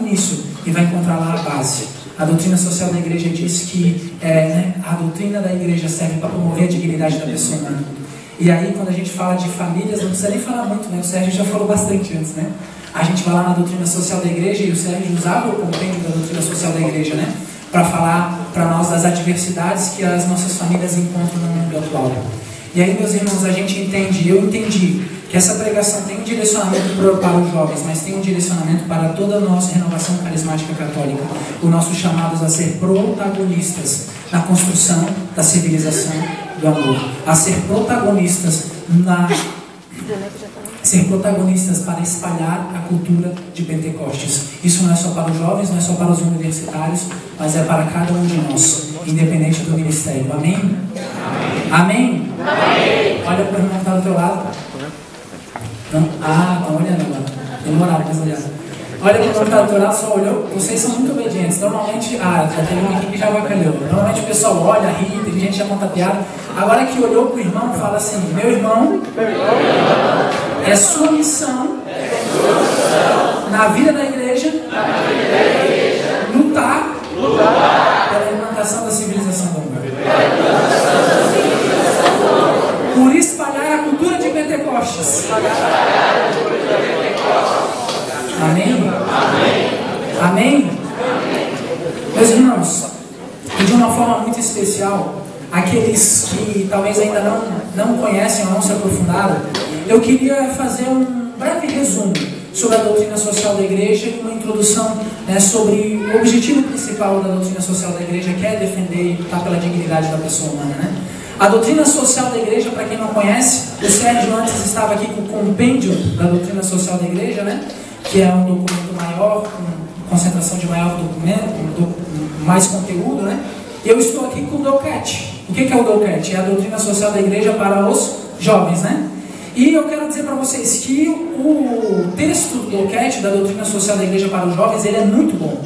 início e vai encontrar lá a base. A doutrina social da igreja diz que a doutrina da igreja serve para promover a dignidade da pessoa humana. E aí, quando a gente fala de famílias, não precisa nem falar muito, né? O Sérgio já falou bastante antes, né? A gente vai lá na doutrina social da igreja, e o Sérgio usava o compêndio da doutrina social da igreja, né? Para falar para nós das adversidades que as nossas famílias encontram no mundo atual. E aí, meus irmãos, a gente entende, eu entendi, que essa pregação tem um direcionamento para os jovens, mas tem um direcionamento para toda a nossa renovação carismática católica. Os nossos chamados a ser protagonistas na construção da civilização do amor. A ser protagonistas para espalhar a cultura de Pentecostes. Isso não é só para os jovens, não é só para os universitários, mas é para cada um de nós, independente do ministério. Amém? Amém? Amém? Olha para o irmão que está do teu lado. Não? Ah, estão olhando agora. Demoraram, mas olhando. Olha para o irmão que está do teu lado, só olhou. Vocês são muito obedientes. Normalmente, já tem um aqui que já avacalhou. Normalmente o pessoal olha, ri, tem gente que já conta piada. Agora que olhou para o irmão, fala assim: meu irmão, é sua missão na vida da igreja lutar pela implantação da civilização do amor. Por espalhar a cultura de Pentecostes. Amém? Amém? Meus irmãos, e de uma forma muito especial, aqueles que talvez ainda não conhecem ou não se aprofundaram, eu queria fazer um breve resumo sobre a doutrina social da igreja e uma introdução sobre o objetivo principal da doutrina social da igreja, que é defender e lutar pela dignidade da pessoa humana, né? A doutrina social da igreja, para quem não conhece, o Sérgio antes estava aqui com o compêndio da doutrina social da igreja, né? Que é um documento maior, com concentração de maior documento, mais conteúdo, né? Eu estou aqui com o DOCAT. O que é o DOCAT? É a doutrina social da igreja para os jovens, né? E eu quero dizer para vocês que o texto do DOCAT, da doutrina social da igreja para os jovens, ele é muito bom.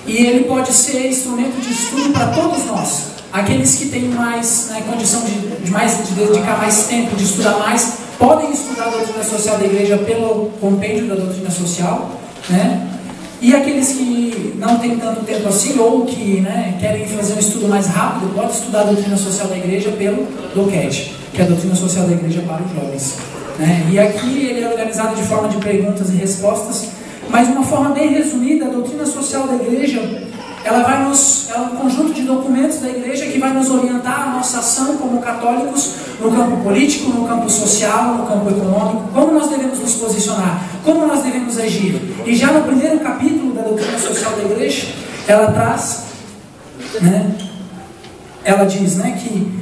E ele pode ser instrumento de estudo para todos nós. Aqueles que têm mais condição de dedicar mais tempo, de estudar mais, podem estudar a doutrina social da igreja pelo compêndio da doutrina social, né? E aqueles que não têm tanto tempo assim, ou que querem fazer um estudo mais rápido, podem estudar a doutrina social da igreja pelo DOCAT, que é a doutrina social da igreja para os jovens, né? E aqui ele é organizado de forma de perguntas e respostas, mas de uma forma bem resumida. A doutrina social da igreja, ela é um conjunto de documentos da igreja que vai nos orientar a nossa ação como católicos no campo político, no campo social, no campo econômico, como nós devemos nos posicionar, como nós devemos agir. E já no primeiro capítulo da doutrina social da igreja, ela traz, ela diz que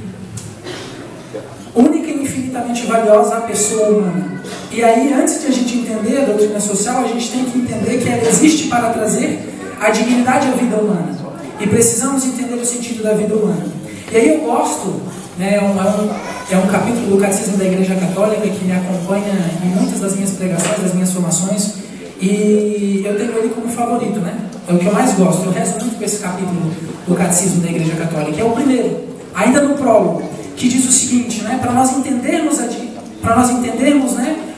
única e infinitamente valiosa a pessoa humana. E aí, antes de a gente entender a doutrina social, a gente tem que entender que ela existe para trazer a dignidade à vida humana. E precisamos entender o sentido da vida humana. E aí eu gosto, é um capítulo do Catecismo da Igreja Católica que me acompanha em muitas das minhas pregações, das minhas formações, e eu tenho ele como favorito, É o que eu mais gosto. Eu rezo muito com esse capítulo do Catecismo da Igreja Católica. É o primeiro, ainda no prólogo, que diz o seguinte, para nós entendermos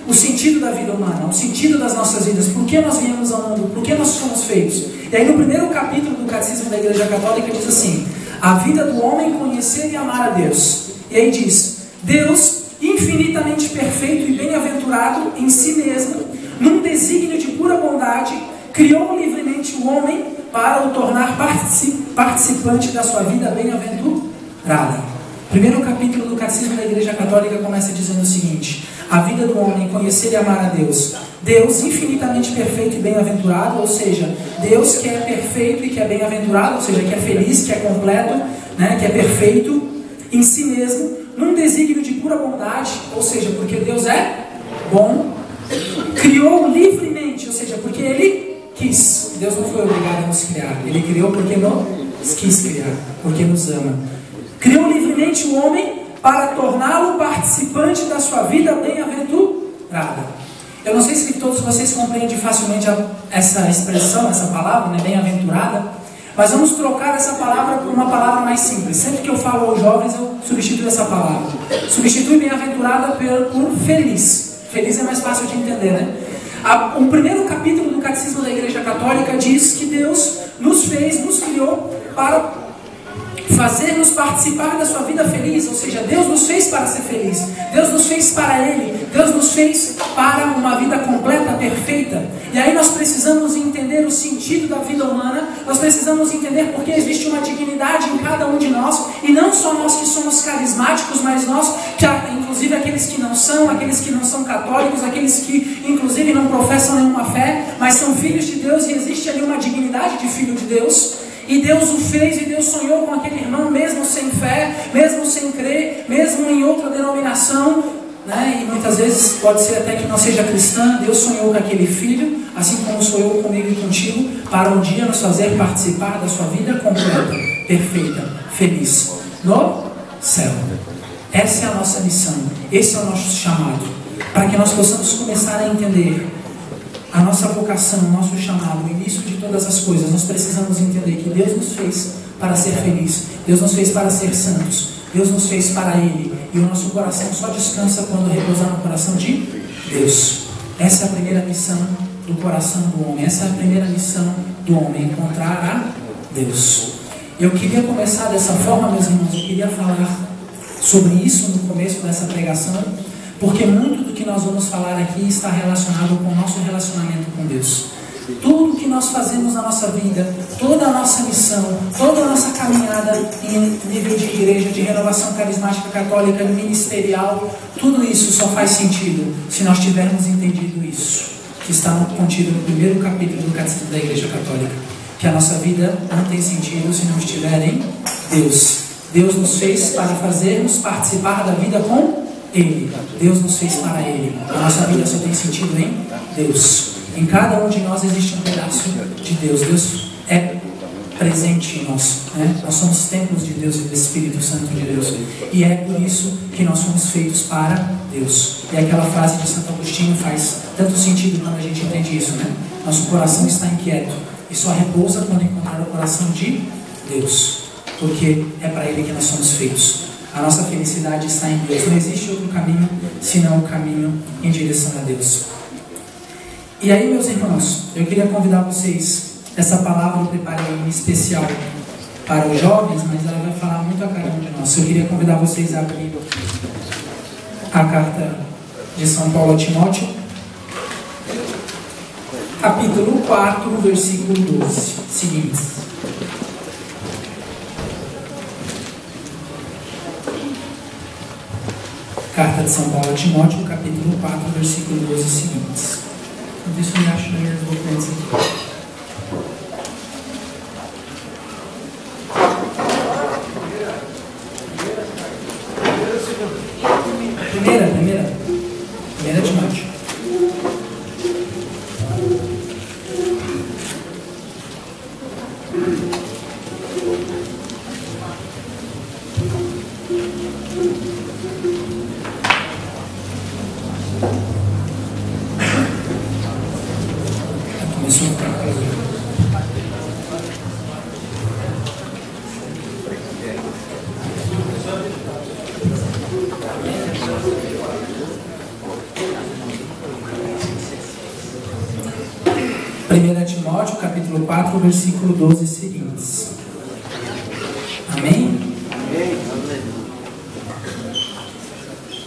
o sentido da vida humana, o sentido das nossas vidas, por que nós viemos ao mundo, por que nós somos feitos. E aí no primeiro capítulo do Catecismo da Igreja Católica diz assim: a vida do homem conhecer e amar a Deus. E aí diz: Deus, infinitamente perfeito e bem-aventurado em si mesmo, num desígnio de pura bondade, criou livremente o homem para o tornar participante da sua vida bem-aventurada. Primeiro capítulo do Catecismo da Igreja Católica começa dizendo o seguinte: a vida do homem, conhecer e amar a Deus. Deus infinitamente perfeito e bem-aventurado, ou seja, Deus que é perfeito e que é bem-aventurado, ou seja, que é feliz, que é completo, que é perfeito em si mesmo, num desígnio de pura bondade, ou seja, porque Deus é bom, criou livremente, ou seja, porque Ele quis. Deus não foi obrigado a nos criar, Ele criou porque nos quis criar, porque nos ama. Criou livremente o homem para torná-lo participante da sua vida bem-aventurada. Eu não sei se todos vocês compreendem facilmente essa expressão, essa palavra, bem-aventurada, mas vamos trocar essa palavra por uma palavra mais simples. Sempre que eu falo aos jovens, eu substituo essa palavra. Substitui bem-aventurada por feliz. Feliz é mais fácil de entender, O primeiro capítulo do Catecismo da Igreja Católica diz que Deus nos fez, nos criou para fazer-nos participar da sua vida feliz, ou seja, Deus nos fez para ser feliz, Deus nos fez para Ele, Deus nos fez para uma vida completa, perfeita. E aí nós precisamos entender o sentido da vida humana, nós precisamos entender porque existe uma dignidade em cada um de nós, e não só nós que somos carismáticos, mas nós, que, inclusive aqueles que não são católicos, aqueles que inclusive não professam nenhuma fé, mas são filhos de Deus, e existe ali uma dignidade de filho de Deus. E Deus o fez, e Deus sonhou com aquele irmão, mesmo sem fé, mesmo sem crer, mesmo em outra denominação, né? E muitas vezes pode ser até que não seja cristã. Deus sonhou com aquele filho, assim como sonhou comigo e contigo, para um dia nos fazer participar da sua vida completa, perfeita, feliz, no céu. Essa é a nossa missão, esse é o nosso chamado, para que nós possamos começar a entender a nossa vocação, o nosso chamado, o início de todas as coisas. Nós precisamos entender que Deus nos fez para ser feliz, Deus nos fez para ser santos, Deus nos fez para Ele, e o nosso coração só descansa quando repousar no coração de Deus. Essa é a primeira missão do coração do homem, essa é a primeira missão do homem, encontrar a Deus. Eu queria começar dessa forma, meus irmãos, eu queria falar sobre isso no começo dessa pregação, porque muito do que nós vamos falar aqui está relacionado com o nosso relacionamento com Deus. Tudo que nós fazemos na nossa vida, toda a nossa missão, toda a nossa caminhada em nível de igreja, de renovação carismática católica, ministerial, tudo isso só faz sentido se nós tivermos entendido isso, que está contido no primeiro capítulo do Catecismo da Igreja Católica, que a nossa vida não tem sentido se não estiver em Deus. Deus nos fez para fazermos participar da vida com Ele. Deus nos fez para Ele. A nossa vida só tem sentido em Deus. Em cada um de nós existe um pedaço de Deus. Deus é presente em nós, né? Nós somos templos de Deus e do Espírito Santo de Deus. E é por isso que nós somos feitos para Deus. E aquela frase de Santo Agostinho faz tanto sentido quando a gente entende isso, né? Nosso coração está inquieto e só repousa quando encontrar o coração de Deus, porque é para Ele que nós somos feitos. A nossa felicidade está em Deus. Não existe outro caminho senão o caminho em direção a Deus. E aí, meus irmãos, eu queria convidar vocês. Essa palavra eu preparei em especial para os jovens, mas ela vai falar muito a cada um de nós. Eu queria convidar vocês a abrir a carta de São Paulo a Timóteo, capítulo 4, versículo 12, seguinte. Carta de São Paulo a Timóteo, capítulo 4, versículo 12 seguintes. Vamos ver se eu acho minhas documentos aqui. Primeira Timóteo. Primeira Timóteo, capítulo 4, versículo 12 seguintes. Amém?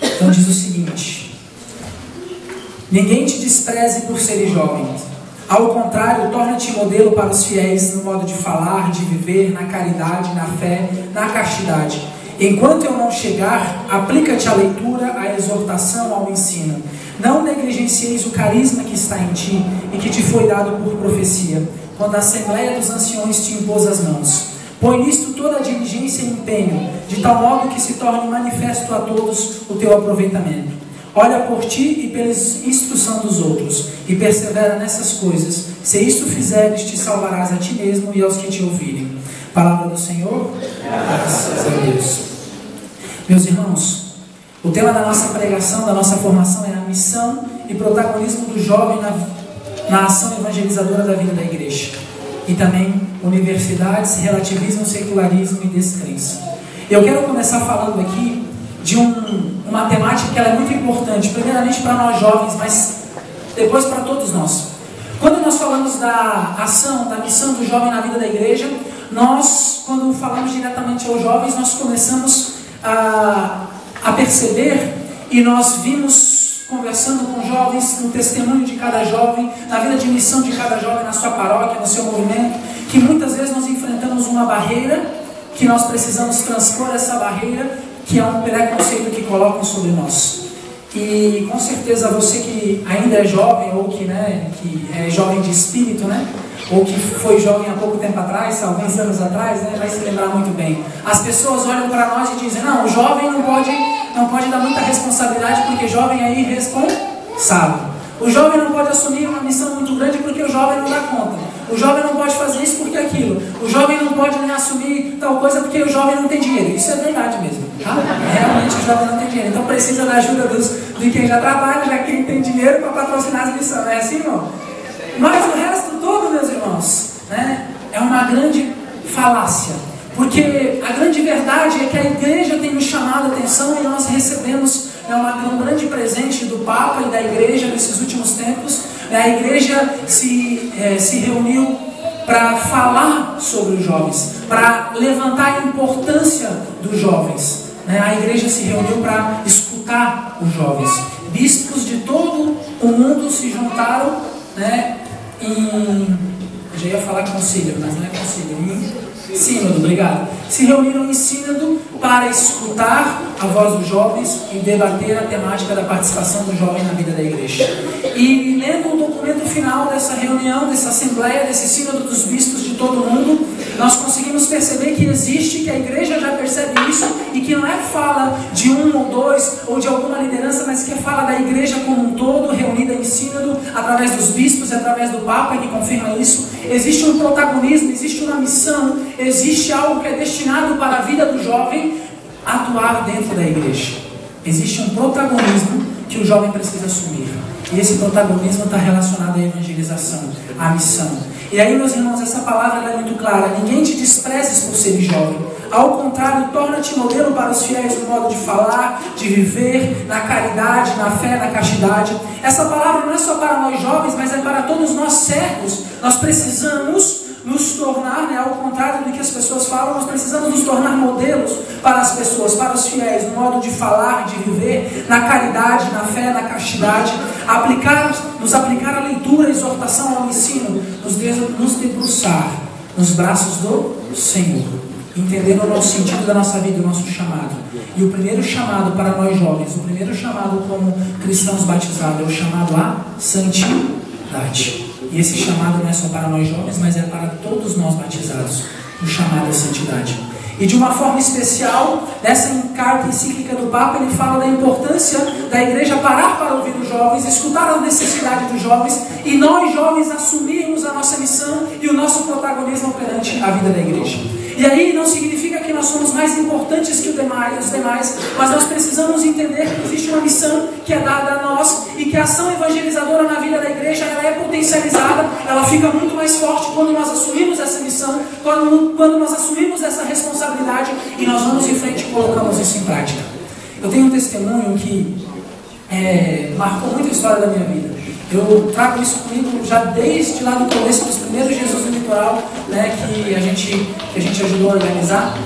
Então diz o seguinte: ninguém te despreze por seres jovens. Ao contrário, torna-te modelo para os fiéis no modo de falar, de viver, na caridade, na fé, na castidade. Enquanto eu não chegar, aplica-te à leitura, à exortação, ao ensino. Não negligencieis o carisma que está em ti e que te foi dado por profecia, quando a Assembleia dos Anciões te impôs as mãos. Põe nisto toda a diligência e empenho, de tal modo que se torne manifesto a todos o teu aproveitamento. Olha por ti e pela instrução dos outros, e persevera nessas coisas. Se isto fizeres, te salvarás a ti mesmo e aos que te ouvirem. Palavra do Senhor, graças a Deus. Meus irmãos, o tema da nossa pregação, da nossa formação é a missão e protagonismo do jovem na ação evangelizadora da vida da igreja. E também universidades, relativismo, secularismo e descrença. Eu quero começar falando aqui de uma temática que ela é muito importante, primeiramente para nós jovens, mas depois para todos nós. Quando nós falamos da ação, da missão do jovem na vida da igreja, nós, quando falamos diretamente aos jovens, nós começamos a perceber, e nós vimos conversando com jovens, no testemunho de cada jovem, na vida de missão de cada jovem, na sua paróquia, no seu movimento, que muitas vezes nós enfrentamos uma barreira, que nós precisamos transpor essa barreira, que é um preconceito que colocam sobre nós. E com certeza você que ainda é jovem, ou que é jovem de espírito, ou que foi jovem há pouco tempo atrás, alguns anos atrás, vai se lembrar muito bem. As pessoas olham para nós e dizem, não, o jovem não pode dar muita responsabilidade, porque jovem é irresponsável. O jovem não pode assumir uma missão muito grande porque o jovem não dá conta. O jovem não pode fazer isso porque aquilo. O jovem não pode nem assumir tal coisa porque o jovem não tem dinheiro. Isso é verdade mesmo, tá? Realmente o jovem não tem dinheiro. Então precisa da ajuda de quem já trabalha, já quem tem dinheiro para patrocinar as missões. Não é assim, irmão? Mas o resto todo, meus irmãos, é uma grande falácia. Porque a grande verdade é que a igreja tem nos chamado a atenção e nós recebemos um grande presente do Papa e da igreja nesses últimos tempos. A igreja se reuniu para falar sobre os jovens, para levantar a importância dos jovens. A igreja se reuniu para escutar os jovens. Bispos de todo o mundo se juntaram já ia falar concílio, mas não é concílio, sínodo, obrigado. Se reuniram em sínodo para escutar a voz dos jovens e debater a temática da participação do jovem na vida da igreja. E lendo o documento final dessa reunião, dessa assembleia, desse sínodo dos bispos de todo o mundo, nós conseguimos perceber que existe, que a igreja já percebe isso, e que não é fala de um ou dois, ou de alguma liderança, mas que é fala da igreja como um todo, reunida em sínodo, através dos bispos, através do Papa, que confirma isso. Existe um protagonismo, existe uma missão, existe algo que é destinado para a vida do jovem atuar dentro da igreja. Existe um protagonismo que o jovem precisa assumir. E esse protagonismo está relacionado à evangelização, à missão. E aí, meus irmãos, essa palavra é muito clara. Ninguém te desprezes por ser jovem. Ao contrário, torna-te modelo para os fiéis no modo de falar, de viver, na caridade, na fé, na castidade. Essa palavra não é só para nós jovens, mas é para todos nós servos. Nós precisamos nos tornar, ao contrário do que as pessoas falam, nós precisamos nos tornar modelos para as pessoas, para os fiéis, no modo de falar, de viver, na caridade, na fé, na castidade, nos aplicar a leitura, a exortação, ao ensino, nos debruçar nos braços do Senhor, entendendo o nosso sentido da nossa vida, o nosso chamado. E o primeiro chamado para nós jovens, o primeiro chamado como cristãos batizados, é o chamado à santidade. E esse chamado não é só para nós jovens, mas é para todos nós batizados, o chamado à santidade. E de uma forma especial, nessa carta encíclica do Papa, ele fala da importância da igreja parar para ouvir os jovens, escutar a necessidade dos jovens, e nós jovens assumirmos a nossa missão e o nosso protagonismo perante a vida da igreja. E aí não significa que nós somos mais importantes que os demais, mas nós precisamos entender que existe uma missão que é dada a nós e que a ação evangelizadora na vida da igreja ela é potencializada, ela fica muito mais forte quando nós assumimos essa missão, quando nós assumimos essa responsabilidade e nós vamos em frente e colocamos isso em prática. Eu tenho um testemunho que marcou muito a história da minha vida. Eu trago isso comigo já desde lá no começo dos primeiros Jesus no Litoral, que a gente ajudou a organizar,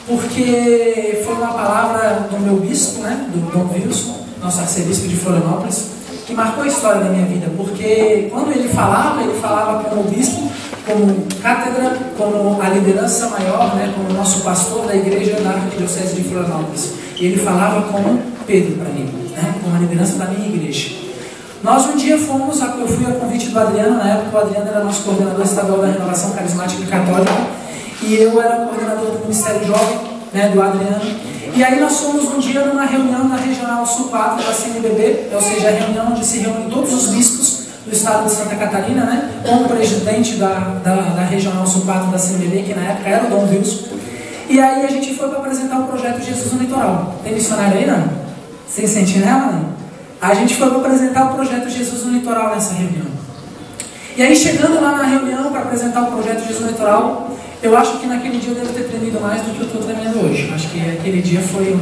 porque foi uma palavra do meu bispo, do Dom Wilson, nosso arcebispo de Florianópolis, que marcou a história da minha vida, porque quando ele falava como bispo, como cátedra, como a liderança maior, como nosso pastor da igreja da Arquidiocese de Florianópolis. E ele falava como Pedro para mim, como a liderança da minha igreja. Nós um dia eu fui a convite do Adriano, na época o Adriano era nosso coordenador estadual da Renovação Carismática e Católica, e eu era o coordenador do Ministério Jovem, do Adriano. E aí nós fomos um dia numa reunião na Regional Sul 4 da CNBB, ou seja, a reunião onde se reúnem todos os bispos do estado de Santa Catarina, com o presidente da Regional Sul 4 da CNBB, que na época era o Dom Wilson. E aí a gente foi para apresentar o projeto Jesus no Litoral. Tem missionário aí, não? Sem sentinela, não? A gente foi para apresentar o projeto Jesus no Litoral nessa reunião. E aí, chegando lá na reunião para apresentar o projeto Jesus no Litoral, eu acho que naquele dia eu devo ter tremido mais do que eu estou tremendo hoje. Acho que aquele dia foi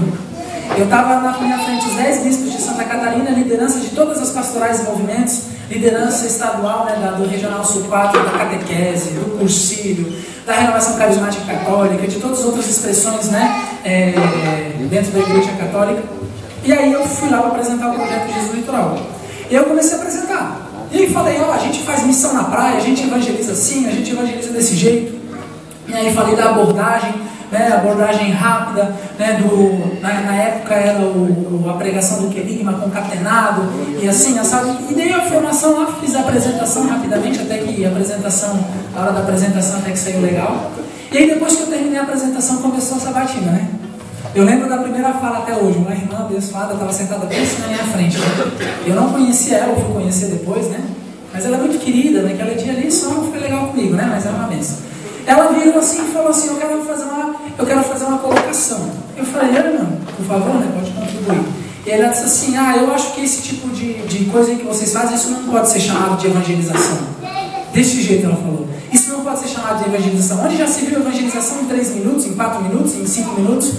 Eu estava na minha frente os 10 bispos de Santa Catarina, liderança de todas as pastorais e movimentos, liderança estadual, né, do Regional Sul 4, da catequese, do cursílio, da renovação carismática católica, de todas as outras expressões, né, dentro da Igreja Católica. E aí eu fui lá para apresentar o projeto Jesus Litoral. E eu comecei a apresentar. E aí falei, ó, a gente faz missão na praia, a gente evangeliza assim, a gente evangeliza desse jeito. E aí falei da abordagem, né, abordagem rápida, né, na época era a pregação do querigma concatenado, e assim, sabe? E dei a formação lá, fiz a apresentação rapidamente, até que a hora da apresentação até que saiu legal. E aí depois que eu terminei a apresentação, começou a sabatina, né? Eu lembro da primeira fala até hoje, uma irmã abençoada estava sentada bem assim na minha frente, né? Eu não conhecia ela, eu fui conhecer depois, né? Mas ela é muito querida, naquele dia ali só não foi legal comigo, né? Mas era uma bênção. Ela virou assim e falou assim, eu quero fazer uma colocação. Eu falei, irmã, por favor, né, pode contribuir. E ela disse assim, eu acho que esse tipo de coisa que vocês fazem, isso não pode ser chamado de evangelização. Desse jeito ela falou. Isso não pode ser chamado de evangelização. Onde já se viu evangelização em 3 minutos, em 4 minutos, em 5 minutos?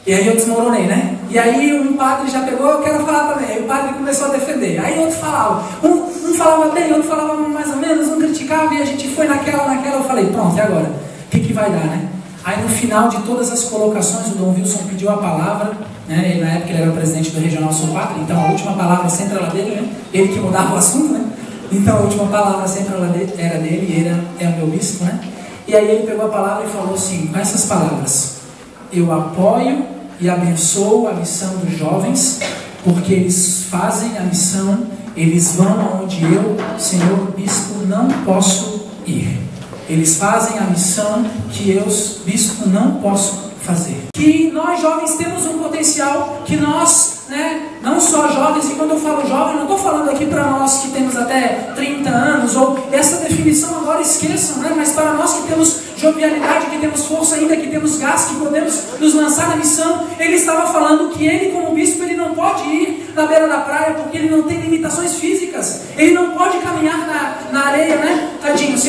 E aí eu desmoronei, né? E aí um padre já pegou, eu quero falar também. Aí o padre começou a defender. Aí outro falava. Um falava bem, outro falava mais ou menos, um criticava e a gente foi naquela. Eu falei, pronto, e agora? O que vai dar, né? Aí no final de todas as colocações, o Dom Wilson pediu a palavra, né? Na época ele era o presidente do Regional Sul 4, então a última palavra sempre era dele, né? Ele que mudava o assunto, né? Então a última palavra sempre era dele, e ele é o meu bispo, né? E aí ele pegou a palavra e falou assim, com essas palavras: eu apoio e abençoo a missão dos jovens, porque eles fazem a missão, eles vão aonde eu, Senhor Bispo, não posso ir. Eles fazem a missão que eu, Bispo, não posso fazer. Que nós jovens temos um potencial, que nós, né, não só jovens, e quando eu falo jovem, não estou falando aqui para nós que temos até 30 anos, ou essa definição agora esqueçam, né, mas para nós que temos jovialidade, que temos força ainda, que temos gás, que podemos nos lançar na missão. Ele estava falando que ele, como bispo, ele não pode ir na beira da praia, porque ele não tem limitações físicas, ele não pode caminhar na areia, né, tadinho, se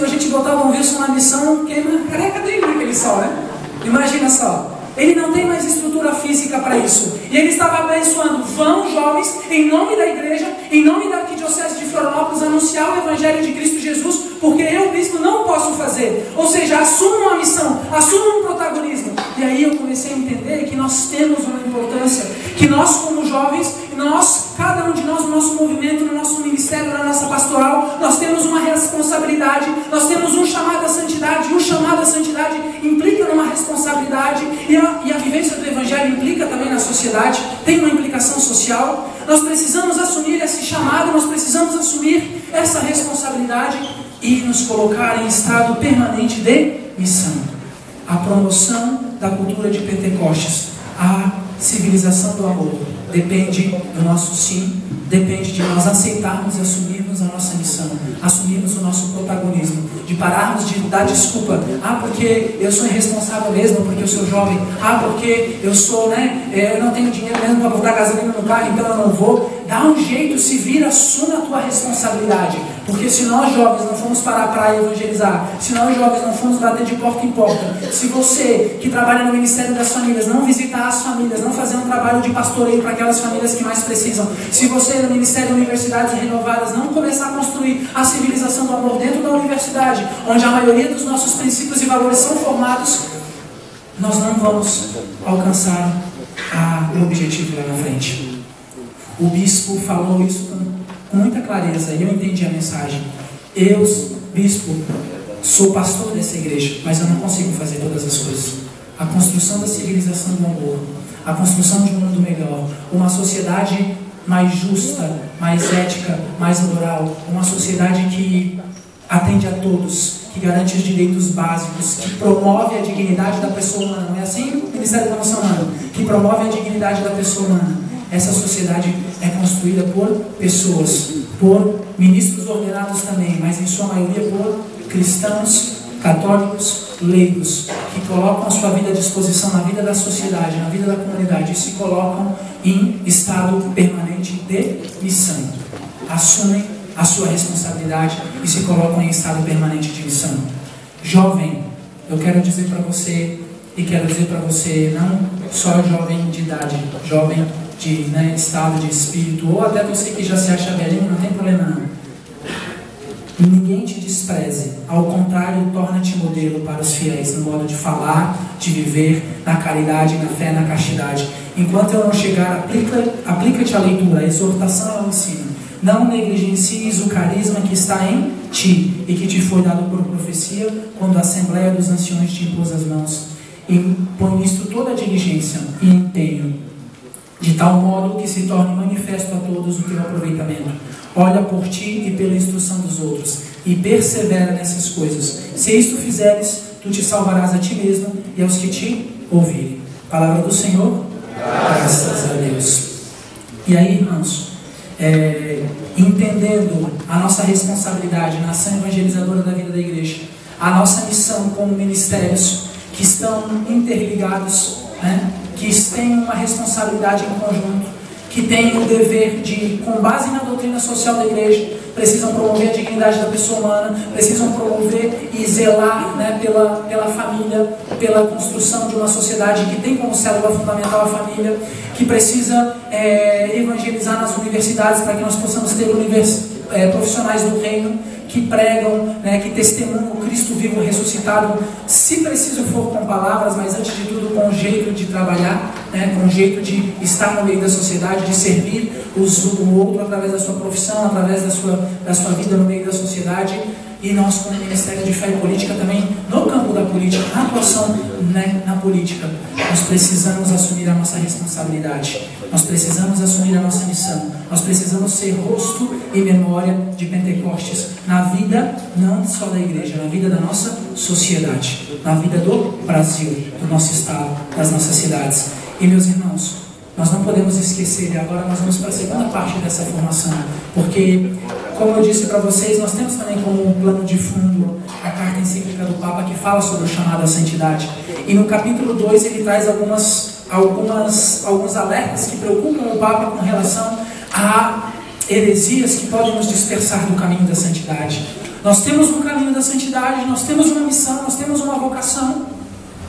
a gente botar o Dom Wilson na missão, queima a careca dele naquele sol, né? Imagina só, ele não tem mais estrutura física para isso. E ele estava abençoando, vão jovens, em nome da igreja, em nome da Arquidiocese de Florianópolis, anunciar o Evangelho de Cristo Jesus, porque eu, bispo, não posso fazer. Ou seja, assumam a missão, assumam um protagonismo. E aí eu comecei a entender que nós temos uma importância, que nós como jovens, nós, cada um de nós, no nosso movimento, no nosso ministério, na nossa pastoral, nós temos uma responsabilidade, nós temos um chamado à santidade, e o chamado à santidade implica numa responsabilidade, e a vivência do Evangelho implica também na sociedade, tem uma implicação social. Nós precisamos assumir esse chamado, nós precisamos assumir essa responsabilidade e nos colocar em estado permanente de missão. A promoção da cultura de Pentecostes, a civilização do amor, depende do nosso sim, depende de nós aceitarmos e assumirmos a nossa missão, assumirmos o nosso protagonismo, de pararmos de dar desculpa, porque eu sou irresponsável mesmo, porque eu sou jovem, porque eu sou, eu não tenho dinheiro mesmo para botar gasolina no carro, então eu não vou. Dá um jeito, se vira, assuma a tua responsabilidade, porque se nós jovens não formos para a praia evangelizar, se nós jovens não formos bater de porta em porta, se você que trabalha no Ministério das Famílias não visitar as famílias, não fazer um trabalho de pastoreio para aquelas famílias que mais precisam, se você no Ministério de Universidades Renovadas não começar a construir a civilização do amor dentro da universidade, onde a maioria dos nossos princípios e valores são formados, nós não vamos alcançar o objetivo lá na frente. O bispo falou isso com muita clareza e eu entendi a mensagem. Eu, bispo, sou pastor dessa igreja, mas eu não consigo fazer todas as coisas. A construção da civilização do amor, a construção de um mundo melhor, uma sociedade mais justa, mais ética, mais moral, uma sociedade que atende a todos, que garante os direitos básicos, que promove a dignidade da pessoa humana. Não é assim? O Ministério da Promoção Humana, que promove a dignidade da pessoa humana. Essa sociedade é construída por pessoas, por ministros ordenados também, mas em sua maioria por cristãos, católicos, leigos, que colocam a sua vida à disposição na vida da sociedade, na vida da comunidade, e se colocam em estado permanente de missão. Assumem a sua responsabilidade e se colocam em estado permanente de missão. Jovem, eu quero dizer para você, e quero dizer para você, não só jovem de idade, jovem de estado de espírito, ou até você que já se acha velhinho, não tem problema não. Ninguém te despreze, ao contrário, torna-te modelo para os fiéis, no modo de falar, de viver, na caridade, na fé, na castidade. Enquanto eu não chegar, aplica-te a leitura, a exortação e ao ensino. Não negligencies o carisma que está em ti e que te foi dado por profecia, quando a Assembleia dos Anciões te impôs as mãos. E põe nisto toda a diligência e empenho, de tal modo que se torne manifesto a todos o teu aproveitamento. Olha por ti e pela instrução dos outros, e persevera nessas coisas. Se isto fizeres, tu te salvarás a ti mesmo e aos que te ouvirem. Palavra do Senhor, graças a Deus. E aí, irmãos, entendendo a nossa responsabilidade na ação evangelizadora da vida da igreja, a nossa missão como ministérios que estão interligados, que têm uma responsabilidade em conjunto, que têm o dever de, com base na doutrina social da igreja, precisam promover a dignidade da pessoa humana, precisam promover e zelar pela família, pela construção de uma sociedade que tem como célula fundamental a família, que precisa evangelizar nas universidades para que nós possamos ter profissionais do reino que pregam, que testemunham o Cristo vivo ressuscitado, se preciso for com palavras, mas antes de tudo com um jeito de trabalhar, com um jeito de estar no meio da sociedade, de servir o outro através da sua profissão, através da sua vida no meio da sociedade. E nós, como Ministério de Fé e Política, também no campo da política, na atuação na política, nós precisamos assumir a nossa responsabilidade, nós precisamos assumir a nossa missão, nós precisamos ser rosto e memória de Pentecostes na vida não só da igreja, na vida da nossa sociedade, na vida do Brasil, do nosso estado, das nossas cidades. E meus irmãos, nós não podemos esquecer, e agora nós vamos para a segunda parte dessa formação, porque, como eu disse para vocês, nós temos também como plano de fundo a carta encíclica do Papa que fala sobre o chamado à santidade. E no capítulo 2 ele traz alguns alertas que preocupam o Papa com relação a heresias que podem nos dispersar do caminho da santidade. Nós temos um caminho da santidade, nós temos uma missão, nós temos uma vocação,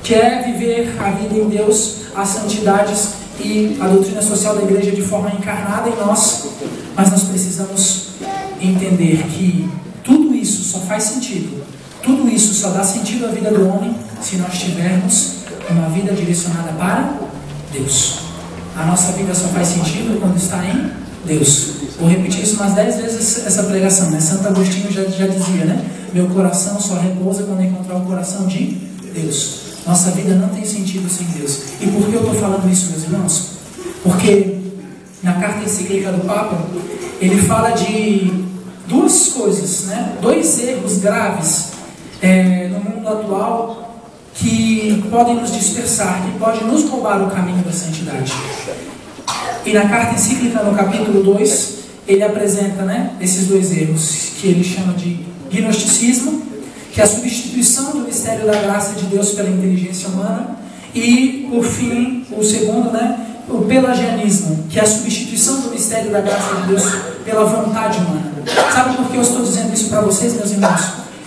que é viver a vida em Deus, as santidades e a doutrina social da igreja de forma encarnada em nós, mas nós precisamos entender que tudo isso só faz sentido, tudo isso só dá sentido à vida do homem se nós tivermos uma vida direcionada para Deus. A nossa vida só faz sentido quando está em Deus. Vou repetir isso umas 10 vezes essa pregação, Santo Agostinho já dizia, meu coração só repousa quando encontrar o coração de Deus. Nossa vida não tem sentido sem Deus. E por que eu estou falando isso, meus irmãos? Porque na carta encíclica do Papa, ele fala de duas coisas, dois erros graves no mundo atual que podem nos dispersar, que podem nos roubar o caminho da santidade. E na carta encíclica, no capítulo 2, ele apresenta esses dois erros, que ele chama de gnosticismo, que é a substituição do mistério da graça de Deus pela inteligência humana, e, por fim, o segundo, o pelagianismo, que é a substituição do mistério da graça de Deus pela vontade humana. Sabe por que eu estou dizendo isso para vocês, meus irmãos?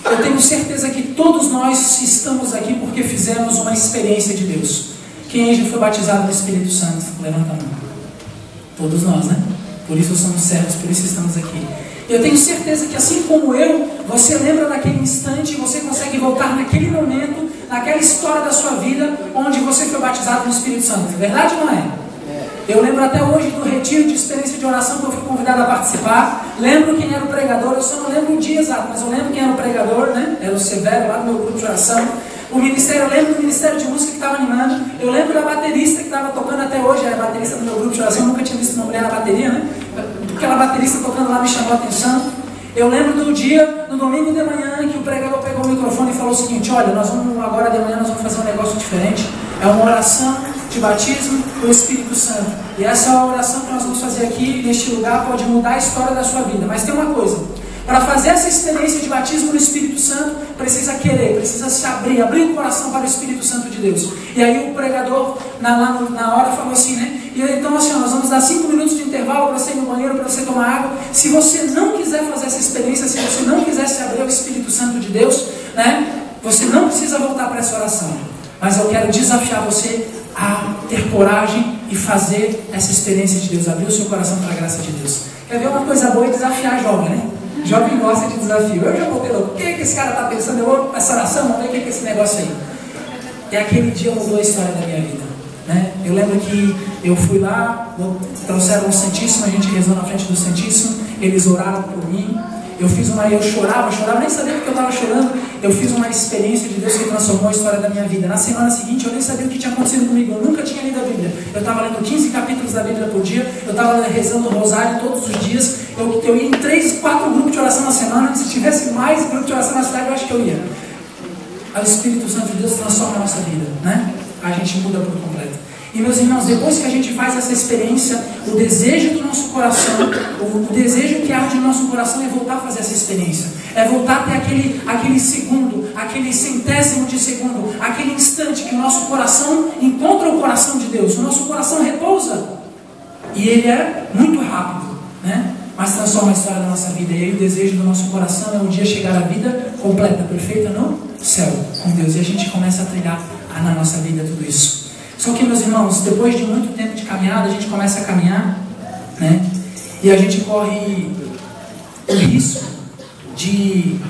Eu tenho certeza que todos nós estamos aqui porque fizemos uma experiência de Deus. Quem aí já foi batizado no Espírito Santo? Levanta a mão. Todos nós, Por isso somos servos, por isso estamos aqui. Eu tenho certeza que, assim como eu, você lembra daquele instante, você consegue voltar naquele momento, naquela história da sua vida, onde você foi batizado no Espírito Santo. Verdade ou não é? Eu lembro até hoje do retiro de experiência de oração que eu fui convidado a participar. Lembro quem era o pregador, eu só não lembro o dia exato, mas eu lembro quem era o pregador, Era o Severo, lá do meu grupo de oração. O ministério, eu lembro do ministério de música que estava animando. Eu lembro da baterista que estava tocando até hoje, é a baterista do meu grupo de oração. Eu nunca tinha visto uma mulher na bateria, Aquela baterista tocando lá me chamou a atenção. Eu lembro do dia, no domingo de manhã, que o pregador pegou o microfone e falou o seguinte: olha, nós vamos agora de manhã, nós vamos fazer um negócio diferente. É uma oração de batismo do Espírito Santo. E essa é a oração que nós vamos fazer aqui neste lugar, pode mudar a história da sua vida. Mas tem uma coisa: para fazer essa experiência de batismo no Espírito Santo, precisa querer, precisa se abrir o coração para o Espírito Santo de Deus. E aí o pregador, na hora, falou assim, E então, nós vamos dar 5 minutos de intervalo para você ir no banheiro, para você tomar água. Se você não quiser fazer essa experiência, se você não quiser se abrir ao Espírito Santo de Deus, você não precisa voltar para essa oração. Mas eu quero desafiar você a ter coragem e fazer essa experiência de Deus, abrir o seu coração para a graça de Deus. Quer ver uma coisa boa e desafiar jovem, né? Jovem gosta de desafio. Eu já voltei louco. O que é que esse cara está pensando? Eu vou essa oração, vamos ver o que é esse negócio aí. E aquele dia mudou a história da minha vida, né? Eu lembro que eu fui lá, trouxeram o Santíssimo, a gente rezou na frente do Santíssimo, eles oraram por mim. Eu chorava, nem sabia porque eu estava chorando. Eu fiz uma experiência de Deus que transformou a história da minha vida. Na semana seguinte eu nem sabia o que tinha acontecido comigo. Eu nunca tinha lido a Bíblia. Eu estava lendo 15 capítulos da Bíblia por dia. Eu estava rezando o rosário todos os dias. Eu ia em 3, 4 grupos de oração na semana. Se tivesse mais grupos de oração na cidade, eu acho que eu ia. O Espírito Santo de Deus transforma a nossa vida, né? A gente muda por completo. E meus irmãos, depois que a gente faz essa experiência, o desejo do nosso coração, o desejo que arde no nosso coração é voltar a fazer essa experiência. É voltar a ter aquele segundo, aquele centésimo de segundo, aquele instante que o nosso coração encontra o coração de Deus. O nosso coração repousa. E ele é muito rápido, né? Mas transforma a história da nossa vida. E aí o desejo do nosso coração é um dia chegar à vida completa, perfeita no céu, com Deus. E a gente começa a trilhar na nossa vida tudo isso. Só que, meus irmãos, depois de muito tempo de caminhada, a gente começa a caminhar, né? E a gente corre o risco de,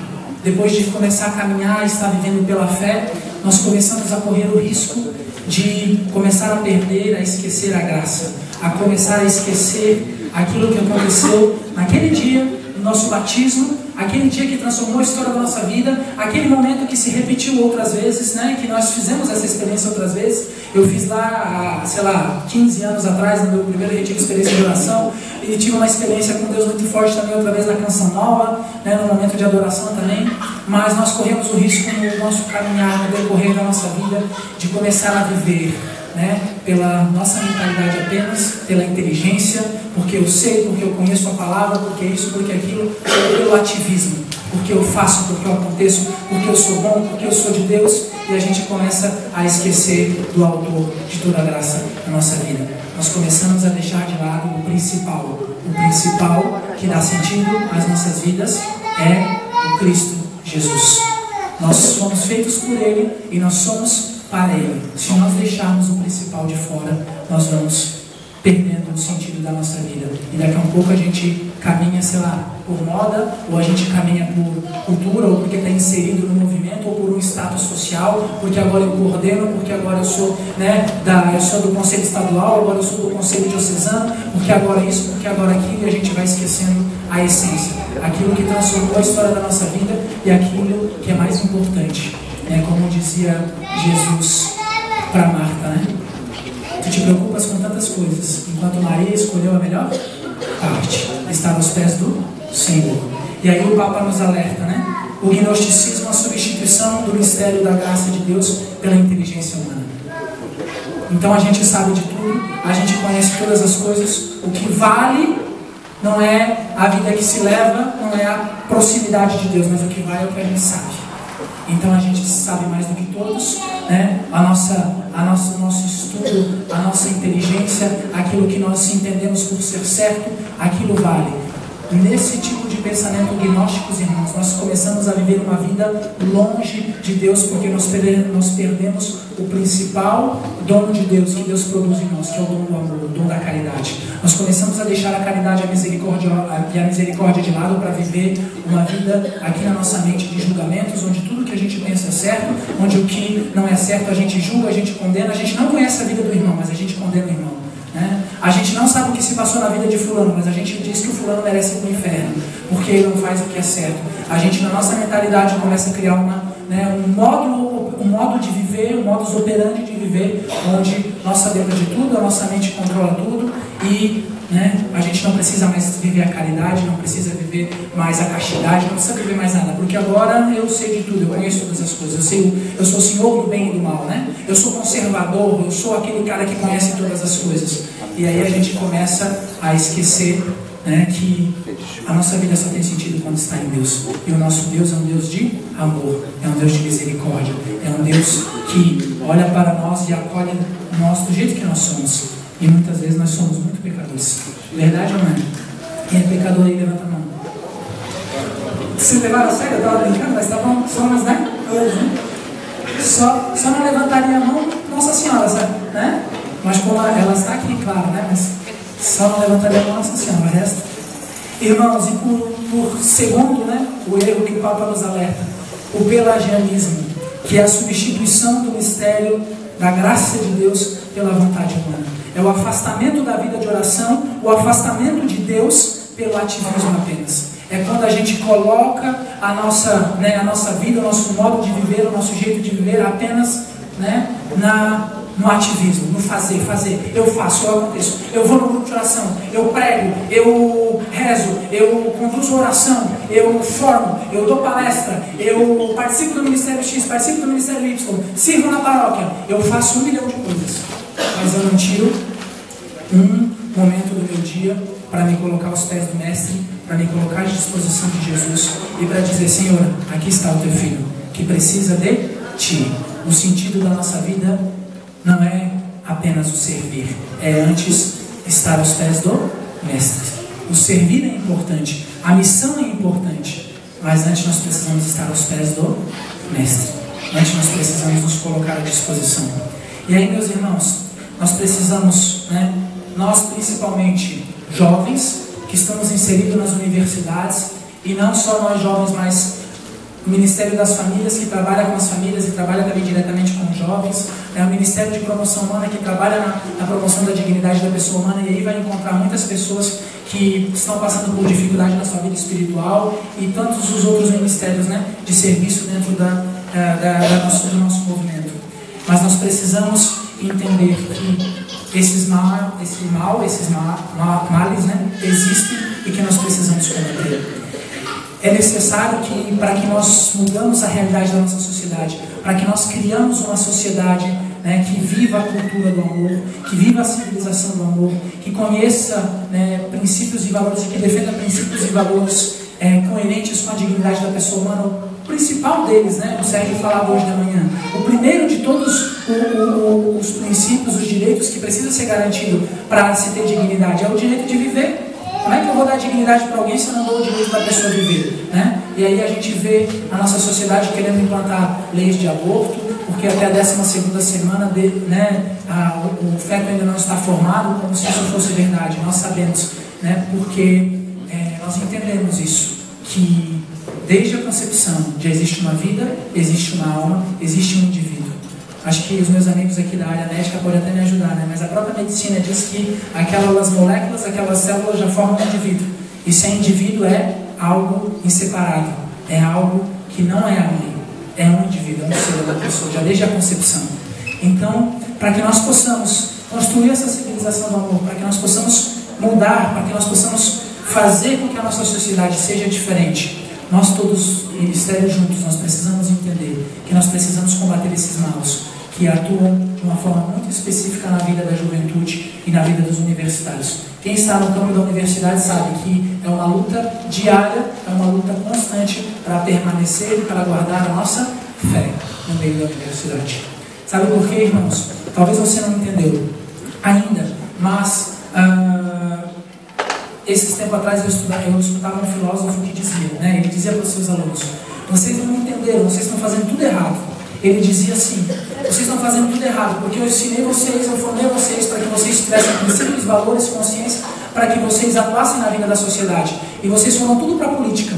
depois de começar a caminhar, estar vivendo pela fé, nós começamos a correr o risco de começar a perder, a esquecer a graça, a começar a esquecer aquilo que aconteceu naquele dia, no nosso batismo, aquele dia que transformou a história da nossa vida, aquele momento que se repetiu outras vezes, né? Que nós fizemos essa experiência outras vezes. Eu fiz lá, 15 anos atrás, no meu primeiro retiro de experiência de oração, e tive uma experiência com Deus muito forte também, outra vez na Canção Nova, né? No momento de adoração também. Mas nós corremos o risco no nosso caminhar, no decorrer da nossa vida, de começar a viver, né? Pela nossa mentalidade apenas, pela inteligência, porque eu sei, porque eu conheço a palavra, porque isso, porque aquilo, pelo ativismo, porque eu faço, porque eu aconteço, porque eu sou bom, porque eu sou de Deus, e a gente começa a esquecer do autor de toda a graça na nossa vida. Nós começamos a deixar de lado o principal que dá sentido às nossas vidas é o Cristo Jesus. Nós somos feitos por Ele e nós somos para Ele. Se nós deixarmos o principal de fora, nós vamos perdendo o sentido da nossa vida. E daqui a um pouco a gente caminha, por moda, ou a gente caminha por cultura, ou porque está inserido no movimento, ou por um status social, porque agora eu coordeno, porque agora eu sou, eu sou do conselho estadual, agora eu sou do conselho diocesano, porque agora isso, porque agora aquilo, e a gente vai esquecendo a essência, aquilo que transformou a história da nossa vida e aquilo que é mais importante. Como dizia Jesus para Marta, né? Tu te preocupas com tantas coisas, enquanto Maria escolheu a melhor parte, estar aos pés do Senhor. E aí o Papa nos alerta, né? O gnosticismo é a substituição do mistério da graça de Deus pela inteligência humana. Então a gente sabe de tudo, a gente conhece todas as coisas, o que vale não é a vida que se leva, não é a proximidade de Deus, mas o que vale é o que a gente sabe. Então a gente sabe mais do que todos, né? O nosso estudo, a nossa inteligência, aquilo que nós entendemos por ser certo, aquilo vale. Nesse tipo de pensamento gnósticos, irmãos, nós começamos a viver uma vida longe de Deus, porque nós perdemos o principal dono de Deus, que Deus produz em nós, que é o dom do amor, o dom da caridade. Nós começamos a deixar a caridade e a misericórdia de lado para viver uma vida aqui na nossa mente de julgamentos, onde tudo que a gente pensa é certo, onde o que não é certo a gente julga, a gente condena. A gente não conhece a vida do irmão, mas a gente condena o irmão, né? A gente não sabe o que se passou na vida de fulano, mas a gente diz que o fulano merece ir para o inferno, porque ele não faz o que é certo. A gente, na nossa mentalidade, começa a criar um modo de viver, um modus operandi de viver, onde nós sabemos de tudo, a nossa mente controla tudo e a gente não precisa mais viver a caridade, não precisa viver mais a castidade, não precisa viver mais nada, porque agora eu sei de tudo, eu conheço todas as coisas, eu sou o senhor do bem e do mal, né? Eu sou conservador, eu sou aquele cara que conhece todas as coisas. E aí a gente começa a esquecer, que a nossa vida só tem sentido quando está em Deus. E o nosso Deus é um Deus de amor, é um Deus de misericórdia, é um Deus que olha para nós e acolhe nós do jeito que nós somos. E muitas vezes nós somos muito pecadores. Verdade ou não é? Quem é pecador aí, levanta a mão. Se levaram a sério, eu estava brincando, mas estavam só umas, Só não levantaria a mão Nossa Senhora, sabe? Né? Mas como ela está aqui, claro, né? Mas só não levantaria a Nossa Senhora, o resto. Irmãos, e por segundo, né? O erro que o Papa nos alerta, o pelagianismo, que é a substituição do mistério da graça de Deus pela vontade humana. É o afastamento da vida de oração, o afastamento de Deus pelo ativismo apenas. É quando a gente coloca a nossa vida, o nosso modo de viver, o nosso jeito de viver apenas, né, no ativismo, no fazer. Eu faço, eu aconteço. Eu vou no grupo de oração, eu prego, eu rezo, eu conduzo oração, eu formo, eu dou palestra, eu participo do Ministério X, participo do Ministério Y, sirvo na paróquia. Eu faço 1 milhão de coisas, mas eu não tiro um momento do meu dia para me colocar aos pés do Mestre, para me colocar à disposição de Jesus e para dizer: Senhor, aqui está o teu filho, que precisa de ti. O sentido da nossa vida não é apenas o servir, é antes estar aos pés do Mestre. O servir é importante, a missão é importante, mas antes nós precisamos estar aos pés do Mestre. Antes nós precisamos nos colocar à disposição. E aí, meus irmãos, nós precisamos, né, nós principalmente jovens que estamos inseridos nas universidades, e não só nós jovens, mas o Ministério das Famílias, que trabalha com as famílias e trabalha também diretamente com os jovens, o Ministério de Promoção Humana, que trabalha na promoção da dignidade da pessoa humana, e aí vai encontrar muitas pessoas que estão passando por dificuldade na sua vida espiritual, e tantos os outros ministérios, né, de serviço dentro do nosso movimento. Mas nós precisamos entender que esses males, né, existem e que nós precisamos combater. É necessário que, para que nós mudamos a realidade da nossa sociedade, para que nós criamos uma sociedade, né, que viva a cultura do amor, que viva a civilização do amor, que conheça, né, princípios e valores, e que defenda princípios e valores coerentes com a dignidade da pessoa humana. O principal deles, né, o Sérgio falava hoje de manhã, o primeiro de todos os princípios, os direitos que precisa ser garantido para se ter dignidade, é o direito de viver. Como é que eu vou dar dignidade para alguém se eu não dou o direito da pessoa viver? Né? E aí a gente vê a nossa sociedade querendo implantar leis de aborto, porque até a 12ª semana o feto ainda não está formado, como se isso fosse verdade. Nós sabemos, né, porque nós entendemos isso, que desde a concepção já existe uma vida, existe uma alma, existe um indivíduo. Acho que os meus amigos aqui da área médica podem até me ajudar, né? Mas a própria medicina diz que aquelas moléculas, aquelas células já formam um indivíduo. E se é indivíduo, é algo inseparável, é algo que não é a mãe, é um indivíduo, é um ser da pessoa, já desde a concepção. Então, para que nós possamos construir essa civilização do amor, para que nós possamos mudar, para que nós possamos fazer com que a nossa sociedade seja diferente, nós todos, ministérios juntos, nós precisamos entender que nós precisamos combater esses maus que atuam de uma forma muito específica na vida da juventude e na vida dos universitários. Quem está no campo da universidade sabe que é uma luta diária, é uma luta constante para permanecer e para guardar a nossa fé no meio da universidade. Sabe por quê, irmãos? Talvez você não entendeu ainda, mas esses tempos atrás eu escutava um filósofo que dizia, né, ele dizia para os seus alunos: vocês não entenderam, vocês estão fazendo tudo errado. Ele dizia assim: vocês estão fazendo tudo errado, porque eu ensinei vocês, eu formei vocês para que vocês tivessem princípios, valores, consciência, para que vocês atuassem na vida da sociedade. E vocês foram tudo para a política.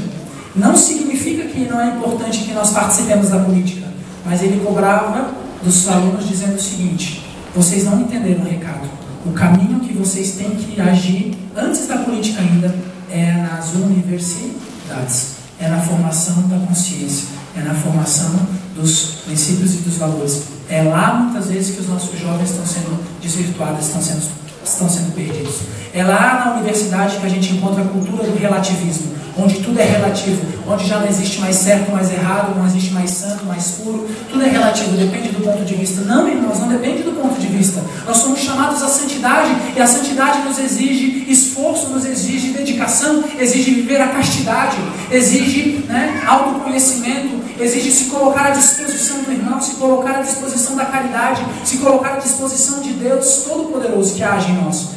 Não significa que não é importante que nós participemos da política, mas ele cobrava dos alunos dizendo o seguinte: vocês não entenderam o recado. O caminho que vocês têm que agir antes da política ainda é nas universidades, é na formação da consciência, é na formação dos princípios e dos valores. É lá muitas vezes que os nossos jovens estão sendo desvirtuados, estão sendo perdidos. É lá na universidade que a gente encontra a cultura do relativismo, onde tudo é relativo, onde já não existe mais certo, mais errado, não existe mais santo, mais puro. Tudo é relativo, depende do ponto de vista. Não, irmãos, não depende do ponto de vista. Nós somos chamados à santidade, e a santidade nos exige esforço, nos exige dedicação, exige viver a castidade, exige, né, autoconhecimento, exige se colocar à disposição do irmão, se colocar à disposição da caridade, se colocar à disposição de Deus Todo-Poderoso que age em nós.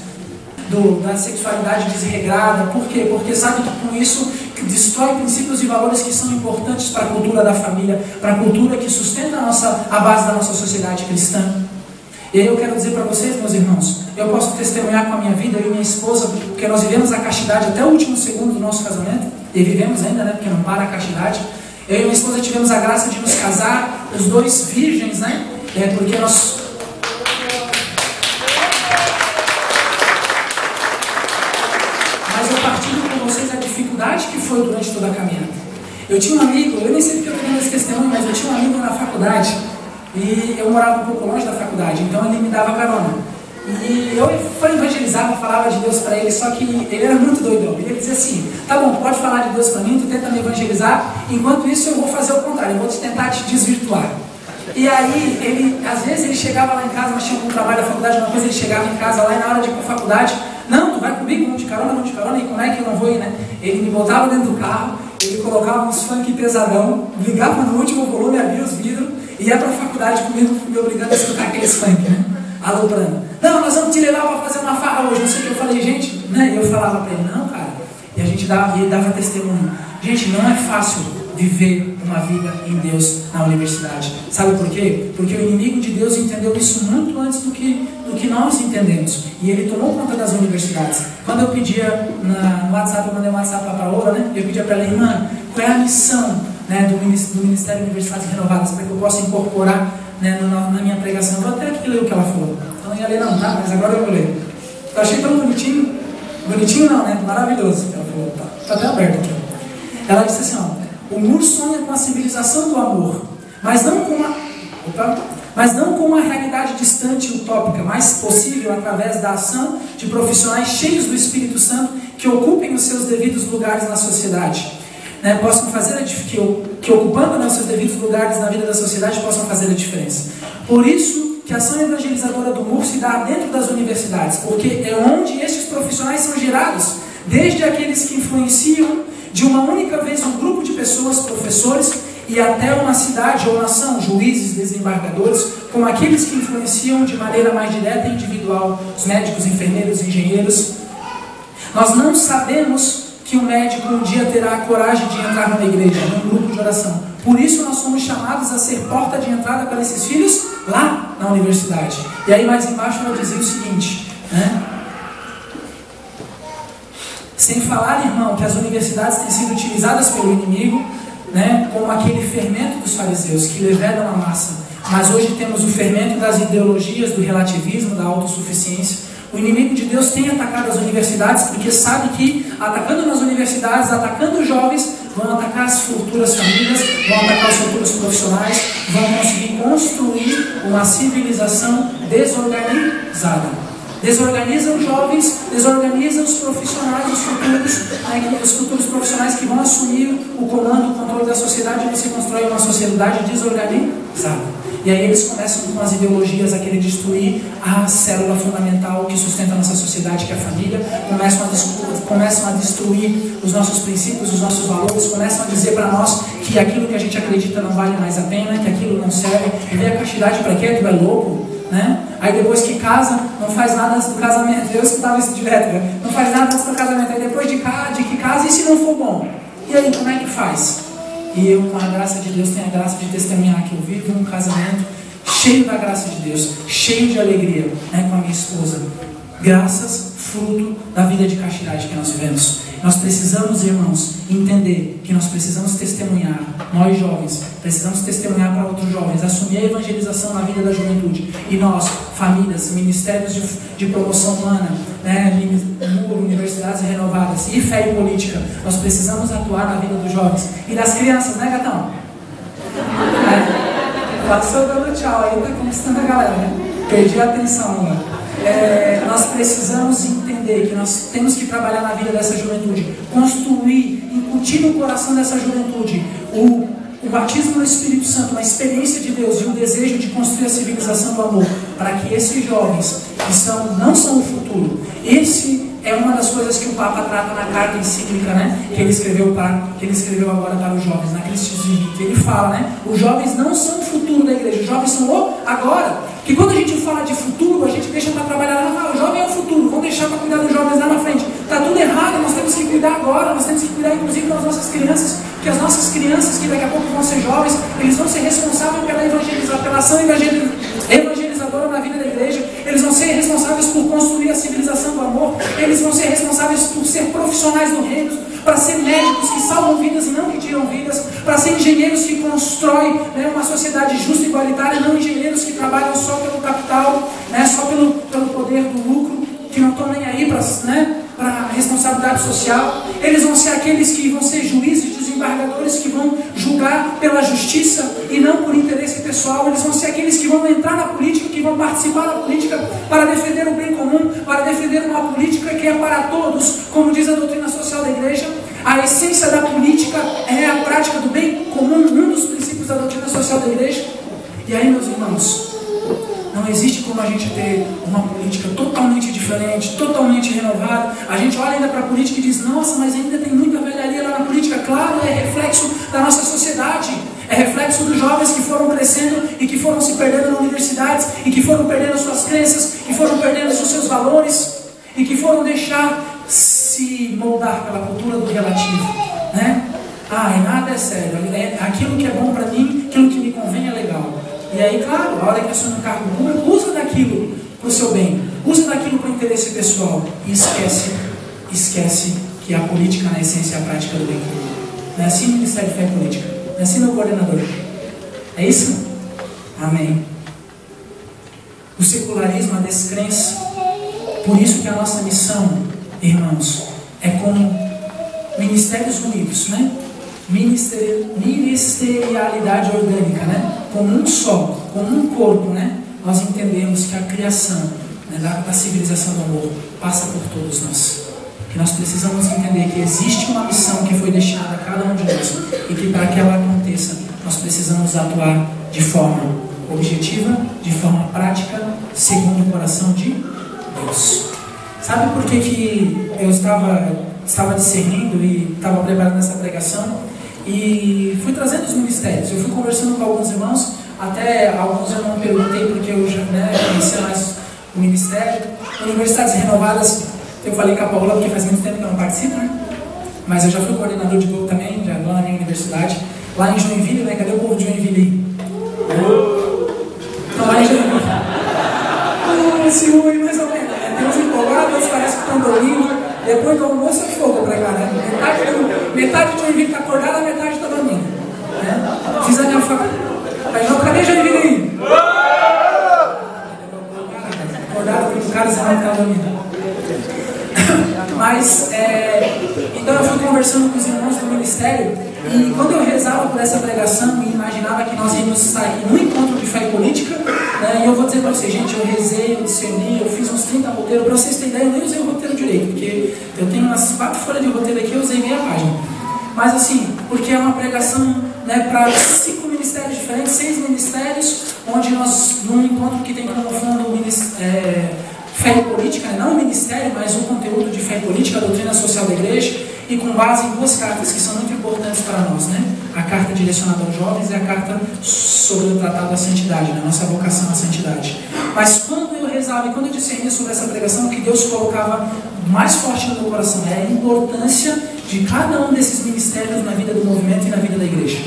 Da sexualidade desregrada. Por quê? Porque sabe que com isso destrói princípios e valores que são importantes para a cultura da família, para a cultura que sustenta a base da nossa sociedade cristã. E aí eu quero dizer para vocês, meus irmãos, eu posso testemunhar com a minha vida, eu e minha esposa, porque nós vivemos a castidade até o último segundo do nosso casamento, e vivemos ainda, né, porque não para a castidade. Eu e minha esposa tivemos a graça de nos casar, os dois virgens, né, porque nós... Mas eu partilho com vocês a dificuldade que foi durante toda a caminhada. Eu tinha um amigo, eu nem sei porque eu estou dando esse testemunho, mas eu tinha um amigo na faculdade, e eu morava um pouco longe da faculdade, então ele me dava carona. E eu evangelizava, falava de Deus para ele, só que ele era muito doidão. Ele dizia assim: tá bom, pode falar de Deus para mim, tu tenta me evangelizar, enquanto isso eu vou fazer o contrário, eu vou tentar te desvirtuar. E aí, às vezes ele chegava lá em casa, nós tínhamos um trabalho da faculdade, uma coisa, ele chegava em casa lá e na hora de ir para a faculdade, não, tu vai comigo, vamos de carona, e como é que eu não vou ir, né? Ele me botava dentro do carro, ele colocava uns funk pesadão, ligava no último volume, abria os vidros, e ia para a faculdade comigo, me obrigando a escutar aqueles funk, né? Aloprando. Não, nós vamos te levar para fazer uma farra hoje, não sei o que. Eu falei, gente, né? E eu falava para ele, não, cara. E a gente dava testemunho. Gente, não é fácil viver uma vida em Deus na universidade. Sabe por quê? Porque o inimigo de Deus entendeu isso muito antes do que nós entendemos. E ele tomou conta das universidades. Quando eu pedia no WhatsApp, eu mandei um WhatsApp para a Paola, né? Eu pedia para ela, irmã, qual é a missão, né, do Ministério de Universidades Renovadas, para que eu possa incorporar, né, na minha pregação. Eu vou até aqui ler o que ela falou. Eu não ia ler não, tá? Mas agora eu vou ler. Eu achei tão bonitinho. Bonitinho não, né? Maravilhoso. Ela falou, tá até aberto aqui. Ela disse assim, ó: o Moore sonha com a civilização do amor, mas não com uma realidade distante e utópica, mas possível através da ação de profissionais cheios do Espírito Santo que ocupem os seus devidos lugares na sociedade. Né, possam fazer que ocupando, né, os seus devidos lugares na vida da sociedade, possam fazer a diferença. Por isso que a ação evangelizadora do MUR se dá dentro das universidades, porque é onde estes profissionais são gerados, desde aqueles que influenciam de uma única vez um grupo de pessoas, professores, e até uma cidade ou nação, juízes, desembargadores, como aqueles que influenciam de maneira mais direta e individual, os médicos, enfermeiros, engenheiros. Nós não sabemos que o médico um dia terá a coragem de entrar numa igreja, num grupo de oração. Por isso nós somos chamados a ser porta de entrada para esses filhos lá na universidade. E aí mais embaixo ela dizia o seguinte, né? Sem falar, irmão, que as universidades têm sido utilizadas pelo inimigo, né, como aquele fermento dos fariseus que levedam a massa. Mas hoje temos o fermento das ideologias, do relativismo, da autossuficiência. O inimigo de Deus tem atacado as universidades porque sabe que, atacando nas universidades, atacando os jovens, vão atacar as futuras famílias, vão atacar os futuros profissionais, vão conseguir construir uma civilização desorganizada. Desorganiza os jovens, desorganiza os profissionais, os futuros profissionais que vão assumir o comando, o controle da sociedade, e você constrói uma sociedade desorganizada. E aí eles começam com as ideologias a querer destruir a célula fundamental que sustenta a nossa sociedade, que é a família, começam a destruir os nossos princípios, os nossos valores, começam a dizer para nós que aquilo que a gente acredita não vale mais a pena, que aquilo não serve. E vê a castidade para quê? Tu é louco? Né? Aí depois que casa, não faz nada antes do casamento. Deus que dava isso direto, né? Não faz nada antes do casamento. Aí depois de que casa, e se não for bom? E aí, como é que faz? E eu, com a graça de Deus, tenho a graça de testemunhar que eu vivo um casamento cheio da graça de Deus, cheio de alegria, né, com a minha esposa. Graças, fruto da vida de castidade que nós vivemos. Nós precisamos, irmãos, entender que nós precisamos testemunhar, nós jovens, precisamos testemunhar para outros jovens, assumir a evangelização na vida da juventude. E nós, famílias, ministérios de promoção humana, né, universidades renovadas e fé e política, nós precisamos atuar na vida dos jovens e das crianças, né, gatão? Passou dando tchau aí, tá conquistando a galera, né? Perdi a atenção agora. Nós precisamos entender que nós temos que trabalhar na vida dessa juventude, construir, incutir no coração dessa juventude o batismo no Espírito Santo, uma experiência de Deus e um desejo de construir a civilização do amor, para que esses jovens que não são o futuro, esse é uma das coisas que o Papa trata na carta encíclica, né, que ele escreveu agora para os jovens, na Christus Vivit. Ele fala, né, os jovens não são o futuro da igreja, os jovens são o agora. Que quando a gente fala de futuro, a gente deixa para trabalhar lá, o jovem é o futuro, vamos deixar para cuidar dos jovens lá na frente. Está tudo errado, nós temos que cuidar agora, nós temos que cuidar inclusive das nossas crianças, que as nossas crianças, que daqui a pouco vão ser jovens, eles vão ser responsáveis pela ação evangelizadora na na vida da igreja, eles vão ser responsáveis por construir a civilização do amor, eles vão ser responsáveis por ser profissionais do reino, para ser médicos que salvam vidas e não que tiram vidas, para ser engenheiros que constroem, né, uma sociedade justa e igualitária, não engenheiros que trabalham só pelo capital, né, só pelo poder do lucro, que não estão nem aí para, né, a responsabilidade social. Eles vão ser aqueles que vão ser juízes, desembargadores, que vão julgar pela justiça e não por interesse pessoal. Eles vão ser aqueles que vão entrar na política, que vão participar da política para defender o bem comum, para defender uma política que é para todos, como diz a doutrina social da igreja. A essência da política é a prática do bem comum, um dos princípios da doutrina social da igreja. E aí, meus irmãos, não existe como a gente ter uma política totalmente diferente, totalmente renovada. A gente olha ainda para a política e diz, nossa, mas ainda tem muita velharia lá na política. Claro, é reflexo da nossa sociedade, é reflexo dos jovens que foram crescendo e que foram se perdendo nas universidades, e que foram perdendo suas crenças, que foram perdendo os seus valores, e que foram deixar se moldar pela cultura do relativo, né? Nada é sério, aquilo que é bom para mim, aquilo que me convém é legal. E aí, claro, a hora que assume um cargo público, usa daquilo para o seu bem, usa daquilo para o interesse pessoal e esquece que a política, na essência, é a prática do bem comum. Não é assim o Ministério de Fé e Política? Não é assim meu coordenador? É isso? Amém. O secularismo, a descrença. Por isso que a nossa missão, irmãos, é como ministérios unidos, né? Ministerialidade orgânica, né? Como um só, como um corpo, né? Nós entendemos que a criação, né, da civilização do amor passa por todos nós. Que nós precisamos entender que existe uma missão que foi deixada a cada um de nós e que para que ela aconteça, nós precisamos atuar de forma objetiva, de forma prática, segundo o coração de Deus. Sabe por que eu estava discernindo e estava preparando essa pregação? E fui trazendo os ministérios. Eu fui conversando com alguns irmãos, até alguns eu não perguntei porque eu já conhecia mais o ministério. Universidades Renovadas, eu falei com a Paola porque faz muito tempo que eu não participo, né? Mas eu já fui coordenador de grupo também, já lá na minha universidade. Lá em Joinville, né? Cadê o povo de Joinville? Então lá em Joinville. Esse ruim mais ou menos, né? Tem uns empolgados, parece que estão dormindo. Depois do almoço é fogo pra cá, né? Metade de Joinville está acordada, metade está dormindo, né? Fiz a minha faculdade. Mas não, cadê Joinville aí? Acordado com o cara, você não está dormindo. Mas, então eu fui conversando com os irmãos do ministério, e quando eu rezava por essa pregação e imaginava que nós íamos estar aqui no encontro de fé e política, né, e eu vou dizer para vocês, gente, eu rezei, eu discerni, eu fiz uns 30 roteiros, para vocês terem ideia, eu nem usei o roteiro direito, porque eu tenho umas 4 folhas de roteiro aqui, eu usei meia página. Mas assim, porque é uma pregação, né, para 5 ministérios diferentes, 6 ministérios, onde nós, num encontro que tem como fundo fé e política, não o ministério, mas o conteúdo de fé e política, a doutrina social da igreja, e com base em 2 cartas que são muito importantes para nós, né? A carta direcionada aos jovens e a carta sobre o tratado da santidade, né? Nossa vocação à santidade. Mas quando eu rezava e quando eu discernia sobre essa pregação, o que Deus colocava mais forte no meu coração é a importância de cada um desses ministérios na vida do movimento e na vida da igreja.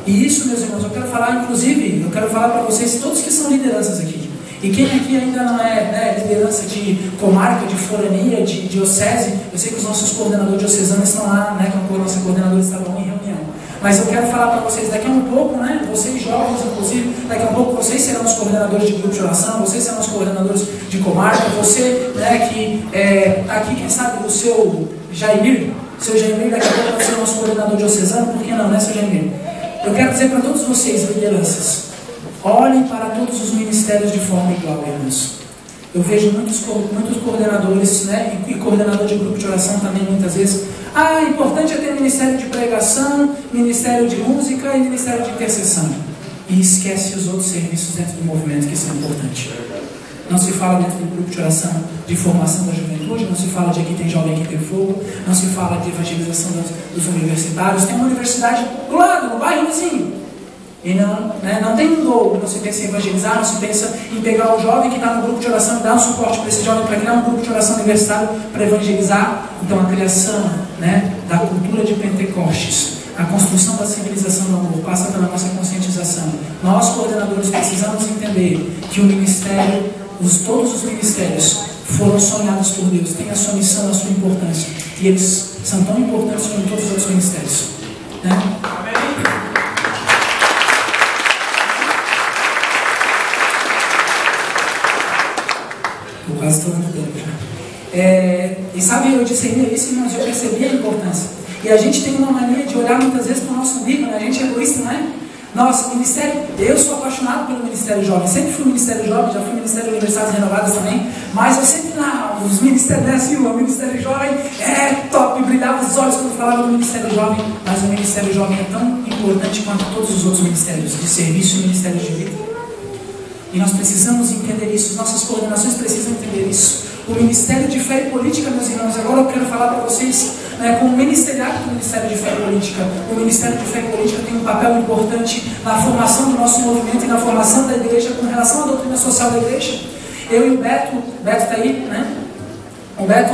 E isso, meus irmãos, eu quero falar, inclusive, eu quero falar para vocês, todos que são lideranças aqui. E quem aqui ainda não é, né, liderança de comarca, de forania, de diocese, eu sei que os nossos coordenadores diocesanos estão lá, né, com a nossa coordenadora estadual em reunião. Mas eu quero falar para vocês daqui a um pouco, né, vocês jovens, inclusive, daqui a pouco vocês serão os coordenadores de grupo de oração, vocês serão os coordenadores de comarca, você, né, que está aqui, quem sabe, o seu Jaimir, daqui a pouco vai ser o nosso coordenador diocesano, por que não, né, seu Jaimir? Eu quero dizer para todos vocês, lideranças, olhem para todos os ministérios de forma igual, irmãos. Eu vejo muitos coordenadores, né, e coordenador de grupo de oração também muitas vezes. Importante é ter ministério de pregação, ministério de música e ministério de intercessão. E esquece os outros serviços dentro do movimento que são importantes. Não se fala dentro do grupo de oração de formação da juventude, não se fala de aqui tem jovem, aqui tem fogo, não se fala de evangelização dos universitários. Tem uma universidade do lado, no bairro vizinho. E não tem um gol, não se pensa em evangelizar, não se pensa em pegar o jovem que está no grupo de oração e dar um suporte para esse jovem para criar um grupo de oração universitário para evangelizar. Então a criação, né, da cultura de Pentecostes, A construção da civilização do amor passa pela nossa conscientização. Nós, coordenadores, precisamos entender que o ministério, todos os ministérios foram sonhados por Deus, têm a sua missão, a sua importância. E eles são tão importantes como todos os outros ministérios. Né? Estou quase tomando tempo já. E sabe, eu discernia isso, mas eu percebi a importância. E a gente tem uma mania de olhar muitas vezes para o nosso umbigo, né? A gente é egoísta, não é? Nossa, ministério, eu sou apaixonado pelo Ministério Jovem, sempre fui Ministério Jovem, já fui Ministério Universidades Renovadas também, mas eu sempre, os ministérios, né, assim, o Ministério Jovem é top, brilhava os olhos quando falava do Ministério Jovem, mas o Ministério Jovem é tão importante quanto todos os outros ministérios de serviço e ministérios de vida. E nós precisamos entender isso, nossas coordenações precisam entender isso. O Ministério de Fé e Política, meus irmãos, agora eu quero falar para vocês, como ministeriado do Ministério de Fé e Política. O Ministério de Fé e Política tem um papel importante na formação do nosso movimento e na formação da igreja com relação à doutrina social da igreja. Eu e o Beto está aí, né? O Beto,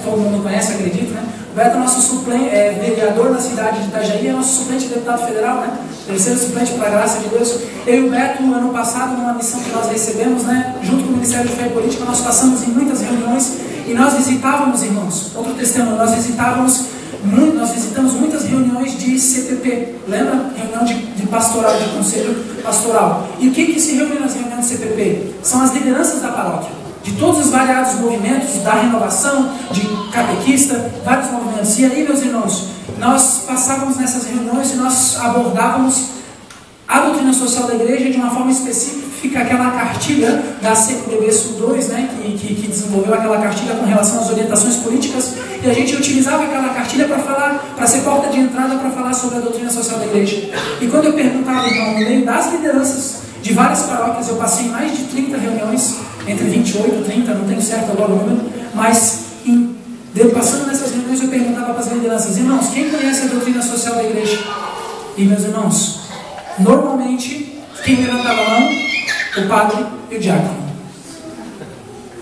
todo mundo conhece, acredito, né? O Beto é nosso suplente, vereador na cidade de Itajaí, é nosso suplente de deputado federal, né? Terceiro suplente, para a graça de Deus. Eu e o Beto, ano passado, numa missão que nós recebemos, né? Junto com o Ministério de Fé e Política, nós passamos em muitas reuniões e nós visitávamos, irmãos, outro testemunho, nós visitamos muitas reuniões de CPP, lembra? Reunião de pastoral, de conselho pastoral. E o que se reúne nas reuniões de CPP? São as lideranças da paróquia, de todos os variados movimentos, da renovação, de catequista, vários movimentos. E aí, meus irmãos, nós passávamos nessas reuniões e nós abordávamos a doutrina social da igreja de uma forma específica, aquela cartilha da CPDB Sul 2, né, que desenvolveu aquela cartilha com relação às orientações políticas, e a gente utilizava aquela cartilha para falar, para ser porta de entrada para falar sobre a doutrina social da igreja. E quando eu perguntava, então, no meio das lideranças de várias paróquias, eu passei em mais de 30 reuniões, entre 28 e 30, não tenho certo agora o número, mas passando nessas reuniões eu perguntava para as lideranças: irmãos, quem conhece a doutrina social da igreja? E meus irmãos, normalmente, quem levantava a mão? O padre e o diácono.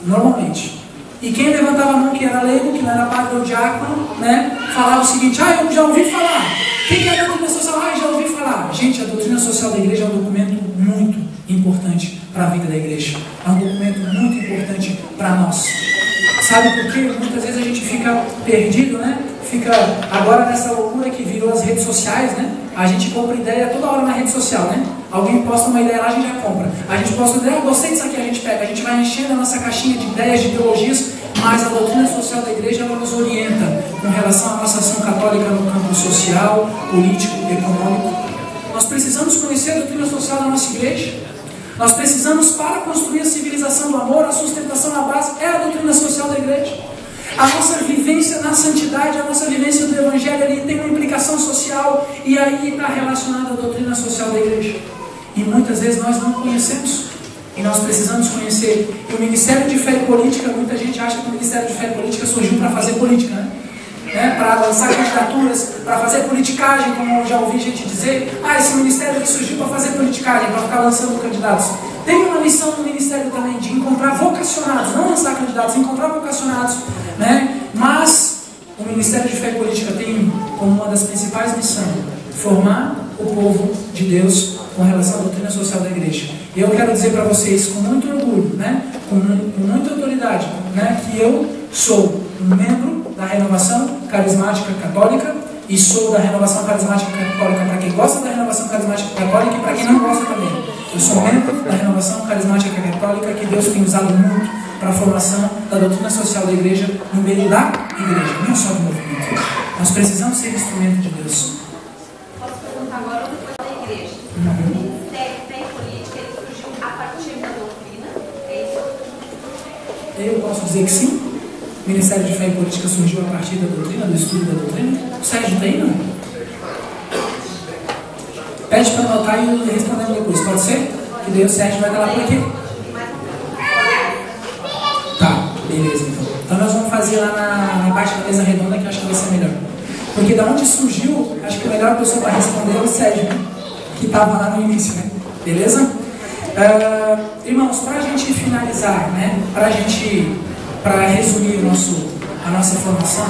Normalmente. E quem levantava a mão, que era leigo, que não era padre ou diácono, né, falava o seguinte: eu já ouvi falar. O que é a doutrina social? Já ouvi falar. Gente, a doutrina social da igreja é um documento muito importante para a vida da igreja. É um documento muito importante para nós. Sabe por quê? Muitas vezes a gente fica perdido, né? Fica agora nessa loucura que virou as redes sociais, né? A gente compra ideia toda hora na rede social, né? Alguém posta uma ideia lá, a gente já compra. A gente posta uma ideia, gostei disso aqui, a gente pega. A gente vai enchendo a nossa caixinha de ideias, de ideologias, mas a doutrina social da igreja, ela nos orienta com relação à nossa ação católica no campo social, político, econômico. Nós precisamos conhecer a doutrina social da nossa igreja. Nós precisamos, para construir a civilização do amor, a sustentação na base é a doutrina social da igreja. A nossa vivência na santidade, a nossa vivência do Evangelho ali tem uma implicação social, e aí está relacionada à doutrina social da igreja. E muitas vezes nós não conhecemos, e nós precisamos conhecer. E o Ministério de Fé e Política, muita gente acha que o Ministério de Fé e Política surgiu para fazer política, né? Para lançar candidaturas, para fazer politicagem, como eu já ouvi gente dizer: esse ministério aqui surgiu para fazer politicagem, para ficar lançando candidatos. Tem uma missão no ministério também de encontrar vocacionados, não lançar candidatos, encontrar vocacionados, né? Mas o Ministério de Fé e Política tem como uma das principais missões formar o povo de Deus com relação à doutrina social da igreja. E eu quero dizer para vocês com muito orgulho, né? com muita autoridade, né? Que eu sou um membro da Renovação Carismática Católica, e sou da Renovação Carismática Católica para quem gosta da Renovação Carismática Católica e para quem não gosta também. Eu sou membro da Renovação Carismática Católica, que Deus tem usado muito para a formação da doutrina social da igreja no meio da igreja, não só do movimento. Nós precisamos ser instrumento de Deus. Posso perguntar agora outra coisa da igreja? O Ministério de Fé e Política, ele surgiu a partir da doutrina? É isso? Eu posso dizer que sim. O Ministério de Fé e Política surgiu a partir da doutrina, do estudo da doutrina. O Sérgio está aí, não? Pede para anotar e respondemos depois, pode ser? Que daí o Sérgio vai estar lá por aqui. Tá, beleza então. Então nós vamos fazer lá na parte da mesa redonda, que eu acho que vai ser melhor. Porque da onde surgiu, acho que a melhor pessoa para responder é o Sérgio, que estava lá no início, né? Beleza? Irmãos, para a gente finalizar, né? Para resumir a nossa formação,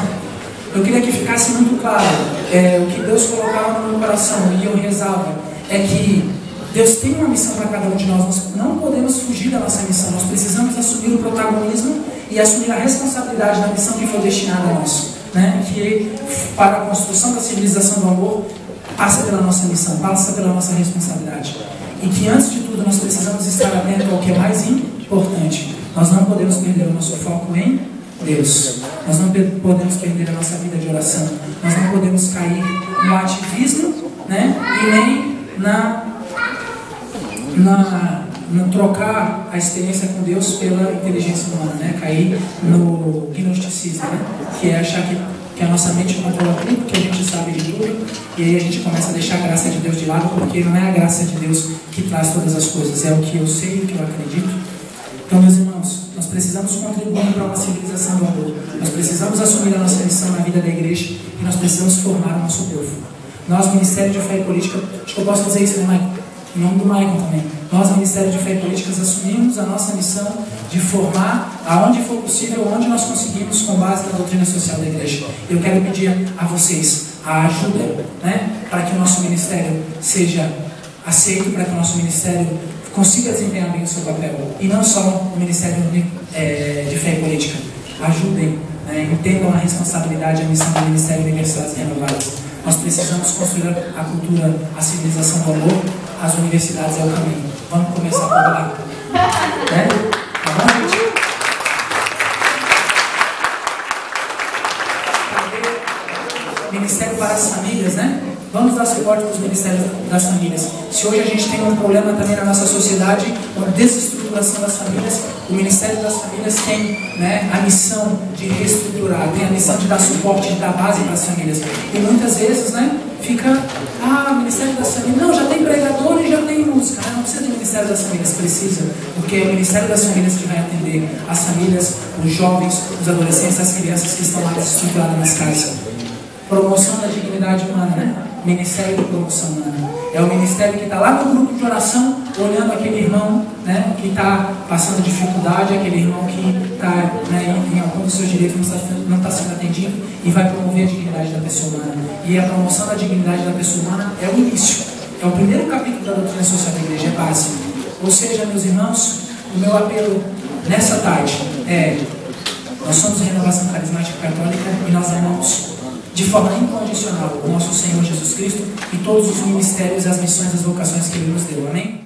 eu queria que ficasse muito claro, o que Deus colocava no meu coração e eu rezava, é que Deus tem uma missão para cada um de nós. Nós não podemos fugir da nossa missão. Nós precisamos assumir o protagonismo e assumir a responsabilidade da missão que foi destinada a nós, né? Que para a construção da civilização do amor passa pela nossa missão, passa pela nossa responsabilidade. E que antes de tudo nós precisamos estar atentos ao que é mais importante. Nós não podemos perder o nosso foco em Deus. Nós não podemos perder a nossa vida de oração. Nós não podemos cair no ativismo, né? E nem no trocar a experiência com Deus pela inteligência humana, né? Cair no gnosticismo, né? Que é achar que a nossa mente controla tudo, que a gente sabe de tudo, e aí a gente começa a deixar a graça de Deus de lado, porque não é a graça de Deus que traz todas as coisas, é o que eu sei, o que eu acredito. Então, meus irmãos, nós precisamos contribuir para uma civilização do amor. Nós precisamos assumir a nossa missão na vida da igreja e nós precisamos formar o nosso povo. Nós, Ministério de Fé e Política, acho que eu posso dizer isso, né, Maicon? Em nome do Maicon também. Nós, Ministério de Fé e Políticas, assumimos a nossa missão de formar, aonde for possível, onde nós conseguimos, com base na doutrina social da igreja. Eu quero pedir a vocês a ajuda, né, para que o nosso ministério seja aceito, para que o nosso ministério consiga desempenhar bem o seu papel. E não só o Ministério de Fé e Política. Ajudem, né, entendam a responsabilidade e a missão do Ministério de Universidades Renovadas. Nós precisamos construir a cultura, a civilização do amor. As universidades é o caminho. Vamos começar a trabalhar. Né? Tá bom, gente? Ministério para as famílias, né? Vamos dar suporte para os ministérios das famílias. Se hoje a gente tem um problema também na nossa sociedade, uma desestruturação das famílias, o Ministério das Famílias tem, né, a missão de reestruturar, tem a missão de dar suporte, de dar base para as famílias. E muitas vezes, né, fica, o Ministério das Famílias, não, já tem pregador e já tem música, né? Não precisa do Ministério das Famílias, precisa, porque é o Ministério das Famílias que vai atender as famílias, os jovens, os adolescentes, as crianças que estão lá desestruturadas nas casas. Promoção da dignidade humana, né? Ministério de Promoção Humana. É o ministério que está lá no grupo de oração, olhando aquele irmão, né, que está passando dificuldade, aquele irmão que está, né, em algum dos seus direitos não está sendo atendido, e vai promover a dignidade da pessoa humana. E a promoção da dignidade da pessoa humana é o início. É o primeiro capítulo da doutrina social da igreja, é básico. Ou seja, meus irmãos, o meu apelo nessa tarde é: nós somos a Renovação Carismática Católica e nós amamos de forma incondicional o nosso Senhor Jesus Cristo e todos os ministérios, as missões, as vocações que Ele nos deu. Amém?